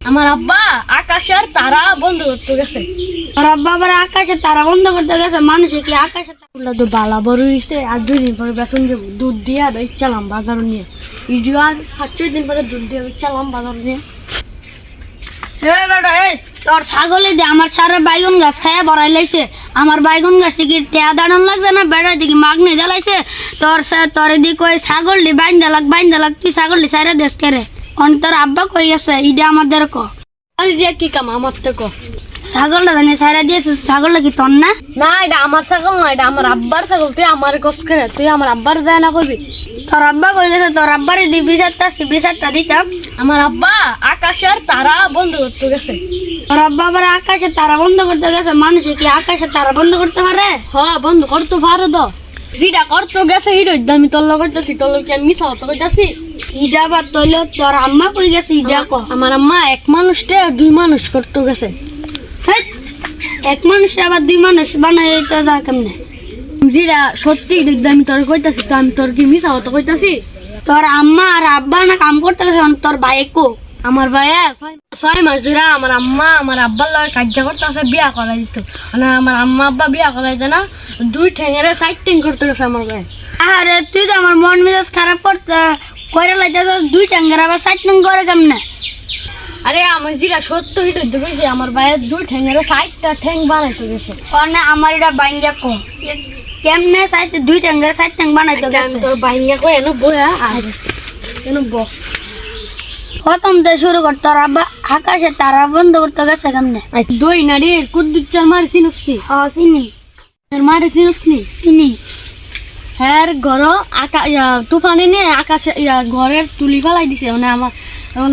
আমার আব্বা আকাশের তারা বন্ধ করতে গেছে। আর আব্বা আবার আকাশে তারা বন্ধ করতে গেছে, মানুষে কি আকাশে তো বালা বড় হয়েছে আর 2 দিন পরে বেতন দেবো, দুধ দিয়ে ইচ্ছালাম বাজার নিয়ে ইডিও আর 5-6 দিন পরে দুধ দিয়ে ইচ্ছালাম বাজার নিয়ে। বেটা এই তোর ছাগলে দিয়ে আমার সারা বাইগন গাছ খাইয়া বড়াই লাইছে। আমার বাইগন গাছ থেকে টেয়া দাঁড়ান লাগছে না, বেড়া দিকে মাগনে জ্বালাইছে। তোর এদিকে ওই ছাগলটি বাইন্দা লাগ তুই ছাগলটি সাইরা দেশ করে তোর আব্বা কই গেছে ইডা আমাদের ক আর যে কি কাম আমার তো ক ছাগলটা জানি সাইরা দিয়েছে, ছাগলটা কি তোর না? না এটা আমার ছাগল না, এটা আমার আব্বার ছাগল। তুই আমার কষ্ট করে তুই আমার আব্বার যায় না করবি। তোর আব্বা কই গেছে? তোর আব্বারে দি বিচারটা দিতাম। আমার আব্বা আকাশের তারা বন্ধ করতে গেছে। তোর আব্বা আবার আকাশে তারা বন্ধ করতে গেছে, মানুষে কি আকাশে তারা বন্ধ করতে পারে? বন্ধ করতে পারো তো, যেটা করতে গেছে হিডো আমি তোর লগ করতেছি, তোর লোক আমি মিশা হতে করতেছি। ইডা বা তৈল তোর আম্মা কই গেছে ইডা ক? আমার আম্মা এক মানুষটা 2 মানুষ করতে গেছে। এক মানুষ আবার 2 মানুষ বানাই তো যা কেমনে? যেটা সত্যি আমি তোর কইতাছি, তো আমি তোর কি মিশা হতে কইতাছি? তোর আম্মা আর আব্বা না কাম করতে গেছে, তোর ভাই কো? আমার ভাইয়া 6 মাস ধরে আমার আম্মা আমার আব্বার লগে কাজ করতে আছে, বিয়া করাই দিত। মানে আমার আম্মা আব্বা বিয়া করাই যায় না, 2 ঠ্যাঙের সাইড ট্যাং করতে গেছে আমার ভাই। আরে তুই তো আমার মন মেজাজ খারাপ করতে কইরা লাইতাছ, 2 টাঙ্গার আবার সাইড ট্যাং করে কেমনে? আরে আমার যেটা সত্য হিটো দেখেছি, আমার ভাইয়ের 2 ঠ্যাঙের সাইডটা ঠ্যাং বানাইতে গেছে। না আমার এটা বাইঙ্গা কো কেমনে সাইড 2 টাঙ্গার সাইড ট্যাং বানাইতে গেছে? তোর বাইঙ্গা কই এনো বয়া আর এনো ব প্রথম তো শুরু কর, তোর আব্বা আকাশে তারা বন্ধ করতে গেছে কেমনে? দই নাড়ি কুদ্দুচ্চার মারি চিনুসনি? চিনি। মারি চিনুসনি? চিনি। হ্যাঁ ঘর তুফানে নিয়ে আকাশে ঘরের তুলি ফেলাই দিছে। মানে আমার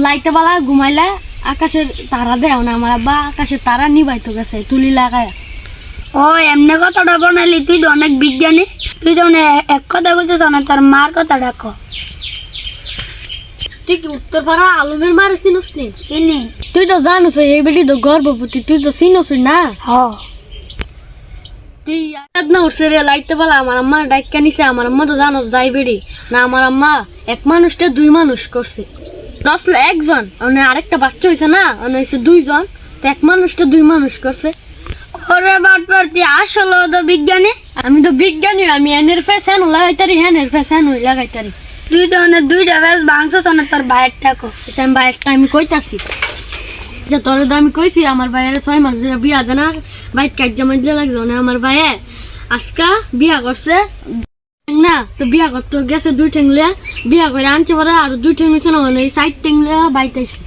লাইটে বেলা ঘুমাইলে আকাশের তারা দেয়, মানে আমার আব্বা আকাশের তারা নিবাইতে গেছে তুলি লাগায়। ও এমনি কথাটা বানাইলি? তুই তো অনেক বিজ্ঞানী, তুই তো এক কথা বলছিস না, তোর মার কথা ডাকো। ঠিক উত্তর পাড়া আলমের মারে চিনুসনি? চিনি। তুই তো জানোস এই বেটি তো গর্ভবতী, তুই তো চিনোস না? তুই না উঠছে রে লাইটে বেলা আমার আম্মা ডাক্কা নিছে। আমার আম্মা তো জানো যাই বেড়ি না, আমার আম্মা এক মানুষটা 2 মানুষ করছে। 10 একজন মানে আরেকটা বাচ্চা হয়েছে না, মানে হয়েছে 2 জন, তো এক মানুষটা 2 মানুষ করছে। ওরে বাটপার, তুই আসলে তো বিজ্ঞানী? আমি তো বিজ্ঞানী, আমি এনের ফেস হ্যান লাগাইতারি, হ্যানের ফেস হ্যান লাগাইতারি। তুই তো 2টা ফেস ভাঙছস না, তোর ভাইয়েরটা কো? আমি ভাইয়েরটা আমি কইতাছি যে তোর তো আমি কইছি আমার ভাইয়ের 6 মাস ধরে বিয়া জানা বাইক কাজ মাইজলে লাগছে। মানে আমার ভাইয়ে আজকা বিয়া করছে না, তো বিয়া করতে গেছে 2 ঠ্যাং লিয়া বিয়া করে আনছে পরে আর 2 ঠ্যাং হয়েছে না, মানে 60 ঠ্যাং লিয়া বাইতাইছে।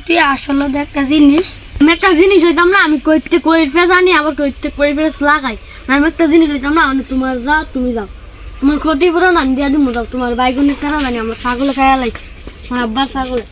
তুই আসলে তো একটা জিনিস, আমি একটা জিনিস হইতাম না, আমি কইতে কই ফেস আনি আবার কইতে কই ফেস লাগাই না। আমি একটা জিনিস হইতাম না, মানে তোমার যা তুমি যাও, তোমার ক্ষতি করো না, আমি দিয়া দিব যাও। তোমার বাইগুনি ছাড়া জানি আমার ছাগলে খাইয়া লাইছে, আমার আব্বার ছাগলে।